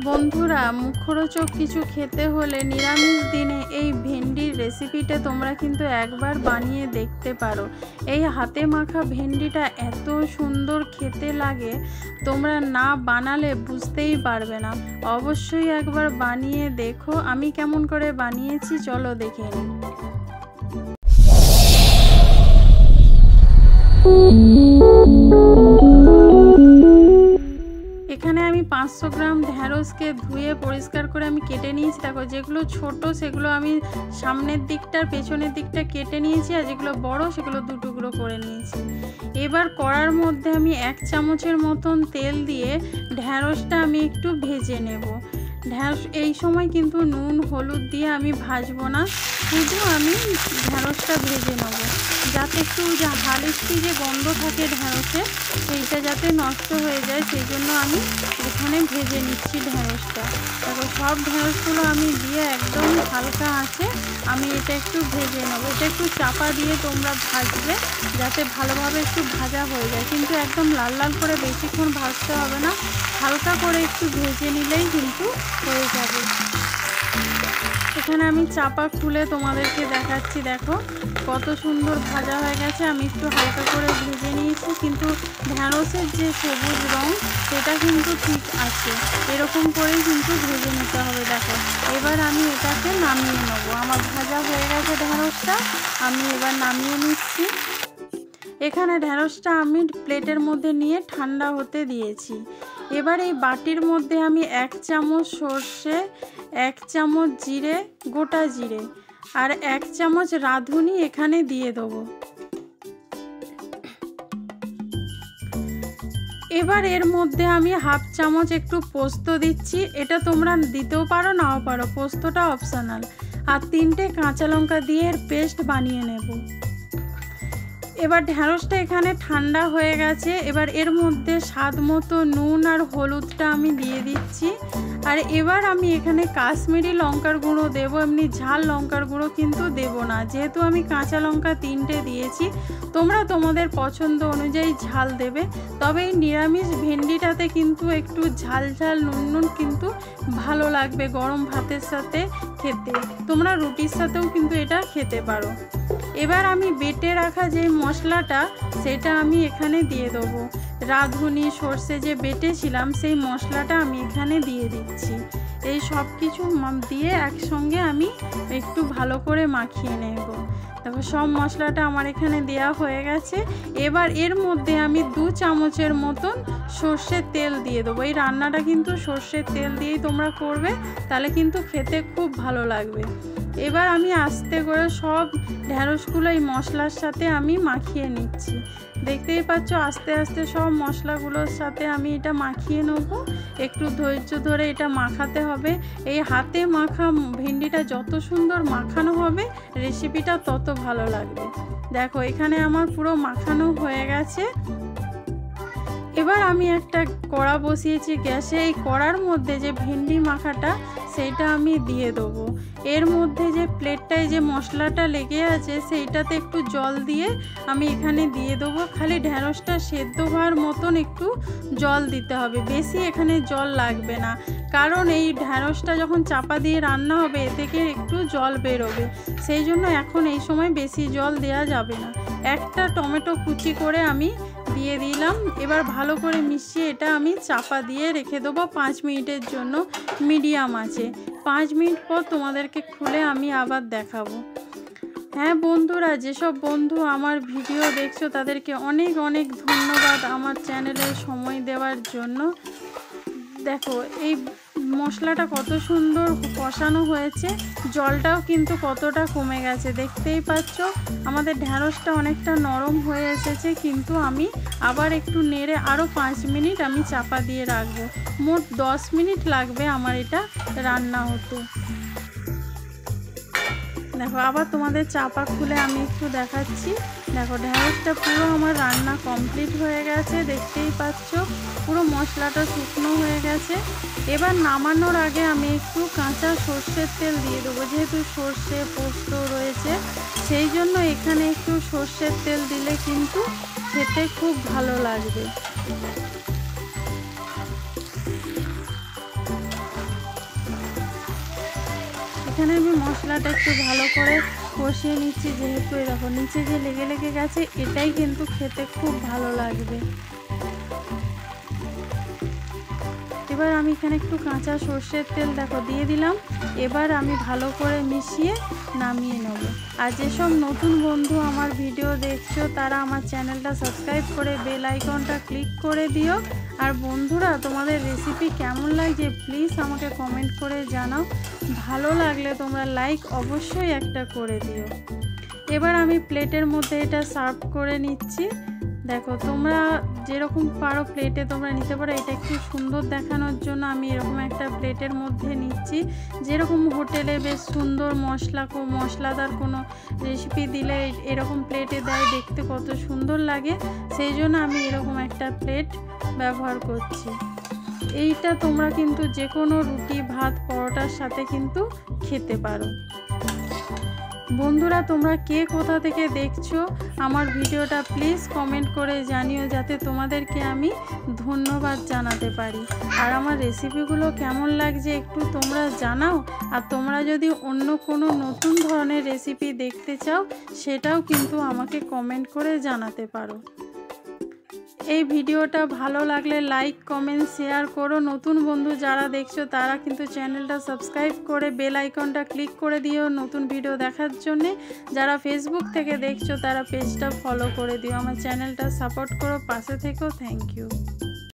বন্ধুরা, মুখরোচক কিছু খেতে হলে নিরামিষ দিনে এই ভেন্ডির রেসিপিটা তোমরা কিন্তু একবার বানিয়ে দেখতে পারো। এই হাতে মাখা ভেন্ডিটা এত সুন্দর খেতে লাগে, তোমরা না বানালে বুঝতেই পারবে না। অবশ্যই একবার বানিয়ে দেখো। আমি কেমন করে বানিয়েছি চলো দেখে নিই। এখানে আমি 500 গ্রাম ঢ্যাঁড়সকে ধুয়ে পরিষ্কার করে আমি কেটে নিয়েছি। দেখো, যেগুলো ছোট সেগুলো আমি সামনের দিকটা পেছনের দিকটা কেটে নিয়েছি, আর যেগুলো বড় সেগুলো দু টুকরো করে নিয়েছি। এবার কড়ার মধ্যে আমি 1 চামচের মতন তেল দিয়ে ঢ্যাঁড়সটা আমি একটু ভেজে নেব। ঢ্যাঁড়স এই সময় কিন্তু নুন হলুদ দিয়ে আমি ভাজবো না, শুধু আমি ঢ্যাঁড়সটা ভেজে নেব, যাতে একটু হালকা যে গন্ধ থাকে ঢ্যাঁড়সে সেইটা যাতে নষ্ট হয়ে যায়, সেই জন্য আমি এখানে ভেজে নিচ্ছি ঢ্যাঁড়সটা। দেখো, সব ঢ্যাঁড়সগুলো আমি দিয়ে একদম হালকা আছে আমি এটা একটু ভেজে নেবো। এটা একটু চাপা দিয়ে তোমরা ভাজবে, যাতে ভালোভাবে একটু ভাজা হয়ে যায়, কিন্তু একদম লাল লাল করে বেশিক্ষণ ভাজতে হবে না, হালকা করে একটু ভেজে নিলেই কিন্তু হয়ে যাবে। এখানে আমি চাপা খুলে তোমাদেরকে দেখাচ্ছি। দেখো কত সুন্দর ভাজা হয়ে গেছে। আমি একটু হালকা করে ভেজে নিয়েছি, কিন্তু ঢ্যাঁড়সের যে সবুজ রং সেটা কিন্তু ঠিক আছে, এরকম করেই কিন্তু ভেজে নিতে হবে। দেখো, এবার আমি এটাকে নামিয়ে নেবো। আমার ভাজা হয়ে গেছে ঢ্যাঁড়সটা, আমি এবার নামিয়ে নিচ্ছি। এখানে ঢ্যাঁড়সটা আমি প্লেটের মধ্যে নিয়ে ঠান্ডা হতে দিয়েছি। এবার এই বাটির মধ্যে আমি 1 চামচ সর্ষে, 1 চামচ জিরে, গোটা জিরে, আর 1 চামচ রাঁধুনি এখানে দিয়ে দেবো। এবার এর মধ্যে আমি 1/2 চামচ একটু পোস্ত দিচ্ছি। এটা তোমরা দিতেও পারো নাও পারো, পোস্তটা অপশনাল। আর 3টে কাঁচা লঙ্কা দিয়ে এর পেস্ট বানিয়ে নেব। এবার ঢ্যাঁড়সটা এখানে ঠান্ডা হয়ে গেছে। এবার এর মধ্যে স্বাদ মতো নুন আর হলুদটা আমি দিয়ে দিচ্ছি। আর এবার আমি এখানে কাশ্মীরি লঙ্কার গুঁড়ো দেবো, এমনি ঝাল লঙ্কার গুঁড়ো কিন্তু দেব না, যেহেতু আমি কাঁচা লঙ্কা 3টে দিয়েছি। তোমরা তোমাদের পছন্দ অনুযায়ী ঝাল দেবে, তবে এই নিরামিষ ভেন্ডিটাতে কিন্তু একটু ঝাল ঝাল নুন নুন কিন্তু ভালো লাগবে গরম ভাতের সাথে খেতে। তোমরা রুটির সাথেও কিন্তু এটা খেতে পারো। এবার আমি বেটে রাখা যে মশলাটা সেটা আমি এখানে দিয়ে দেবো। রাঁধুনি সর্ষে যে বেটেছিলাম সেই মশলাটা আমি এখানে দিয়ে দিচ্ছি। এই সব কিছু দিয়ে একসঙ্গে আমি একটু ভালো করে মাখিয়ে নেব। দেখো, সব মশলাটা আমার এখানে দেওয়া হয়ে গেছে। এবার এর মধ্যে আমি 2 চামচের মতন সর্ষের তেল দিয়ে দেবো। এই রান্নাটা কিন্তু সর্ষের তেল দিয়েই তোমরা করবে, তাহলে কিন্তু খেতে খুব ভালো লাগবে। এবার আমি আস্তে করে সব ঢ্যাঁড়সগুলো এই মশলার সাথে আমি মাখিয়ে নিচ্ছি। দেখতেই পাচ্ছ, আস্তে আস্তে সব মশলাগুলোর সাথে আমি এটা মাখিয়ে নেব। একটু ধৈর্য ধরে এটা মাখাতে হবে। এই হাতে মাখা ভেন্ডিটা যত সুন্দর মাখানো হবে রেসিপিটা তত ভালো লাগবে। দেখো, এখানে আমার পুরো মাখানো হয়ে গেছে। এবার আমি একটা কড়া বসিয়েছি গ্যাসে। এই কড়ার মধ্যে যে ভেন্ডি মাখাটা সেইটা আমি দিয়ে দেবো। এর মধ্যে যে প্লেটটায় যে মশলাটা লেগে আছে সেইটাতে একটু জল দিয়ে আমি এখানে দিয়ে দেবো। খালি ঢ্যাঁড়সটা সেদ্ধ হওয়ার মতন একটু জল দিতে হবে, বেশি এখানে জল লাগবে না, কারণ এই ঢ্যাঁড়সটা যখন চাপা দিয়ে রান্না হবে এ থেকে একটু জল বেরোবে, সেই জন্য এখন এই সময় বেশি জল দেওয়া যাবে না। একটা টমেটো কুচি করে আমি দিয়ে দিলাম। এবার ভালো করে মিশিয়ে এটা আমি চাপা দিয়ে রেখে দেবো 5 মিনিটের জন্য মিডিয়াম আঁচে। 5 মিনিট পর তোমাদেরকে খুলে আমি আবার দেখাবো। হ্যাঁ বন্ধুরা, যেসব বন্ধু আমার ভিডিও দেখছো তাদেরকে অনেক অনেক ধন্যবাদ আমার চ্যানেলে সময় দেওয়ার জন্য। দেখো, এই মশলাটা কত সুন্দর কষানো হয়েছে, জলটাও কিন্তু কতটা কমে গেছে। দেখতেই পাচ্ছ আমাদের ঢ্যাঁড়সটা অনেকটা নরম হয়ে এসেছে, কিন্তু আমি আবার একটু নেড়ে আরও 5 মিনিট আমি চাপা দিয়ে রাখবো। মোট 10 মিনিট লাগবে আমার এটা রান্না হতে। দেখো, আবার তোমাদের চাপা খুলে আমি একটু দেখাচ্ছি। দেখো, ঢ্যাঁড়সটা পুরো আমার রান্না কমপ্লিট হয়ে গেছে। দেখতেই পাচ্ছ পুরো মশলাটা শুকনো হয়ে গেছে। এবার নামানোর আগে আমি একটু কাঁচা সর্ষের তেল দিয়ে দেবো, যেহেতু সর্ষে পোস্ত রয়েছে সেই জন্য এখানে একটু সর্ষের তেল দিলে কিন্তু খেতে খুব ভালো লাগবে। এখানে আমি মশলাটা একটু ভালো করে কষিয়ে নিচ্ছি, যেহেতু দেখো নিচে যে লেগে লেগে গেছে, এটাই কিন্তু খেতে খুব ভালো লাগবে। এবার আমি এখানে একটু কাঁচা সর্ষের তেল দেখো দিয়ে দিলাম। এবার আমি ভালো করে মিশিয়ে নামিয়ে নেব। আর যেসব নতুন বন্ধু আমার ভিডিও দেখছো তারা আমার চ্যানেলটা সাবস্ক্রাইব করে বেল আইকনটা ক্লিক করে দিও। আর বন্ধুরা, তোমাদের রেসিপি কেমন লাগছে প্লিজ আমাকে কমেন্ট করে জানাও। ভালো লাগলে তোমরা লাইক অবশ্যই একটা করে দিও। এবার আমি প্লেটের মধ্যে এটা সার্ভ করে নিচ্ছি। দেখো তোমরা যেরকম পারো প্লেটে তোমরা নিতে পারো। এটা একটু সুন্দর দেখানোর জন্য আমি এরকম একটা প্লেটের মধ্যে নিচ্ছি। যেরকম হোটেলে বেশ সুন্দর মশলাদার কোনো রেসিপি দিলে এরকম প্লেটে দেয়, দেখতে কত সুন্দর লাগে, সেই জন্য আমি এরকম একটা প্লেট ব্যবহার করছি। এইটা তোমরা কিন্তু যে কোনো রুটি, ভাত, পরোটার সাথে কিন্তু খেতে পারো। বন্ধুরা, তোমরা কে কোথা থেকে দেখছো আমার ভিডিওটা প্লিজ কমেন্ট করে জানিও, যাতে তোমাদেরকে আমি ধন্যবাদ জানাতে পারি। আর আমার রেসিপিগুলো কেমন লাগছে একটু তোমরা জানাও। আর তোমরা যদি অন্য কোনো নতুন ধরনের রেসিপি দেখতে চাও সেটাও কিন্তু আমাকে কমেন্ট করে জানাতে পারো। এই ভিডিওটা ভালো লাগলে লাইক, কমেন্ট, শেয়ার করো। নতুন বন্ধু যারা দেখছো তারা কিন্তু চ্যানেলটা সাবস্ক্রাইব করে বেল আইকনটা ক্লিক করে দিও নতুন ভিডিও দেখার জন্যে। যারা ফেসবুক থেকে দেখছো তারা পেজটা ফলো করে দিও। আমার চ্যানেলটা সাপোর্ট করো, পাশে থেকো। Thank you.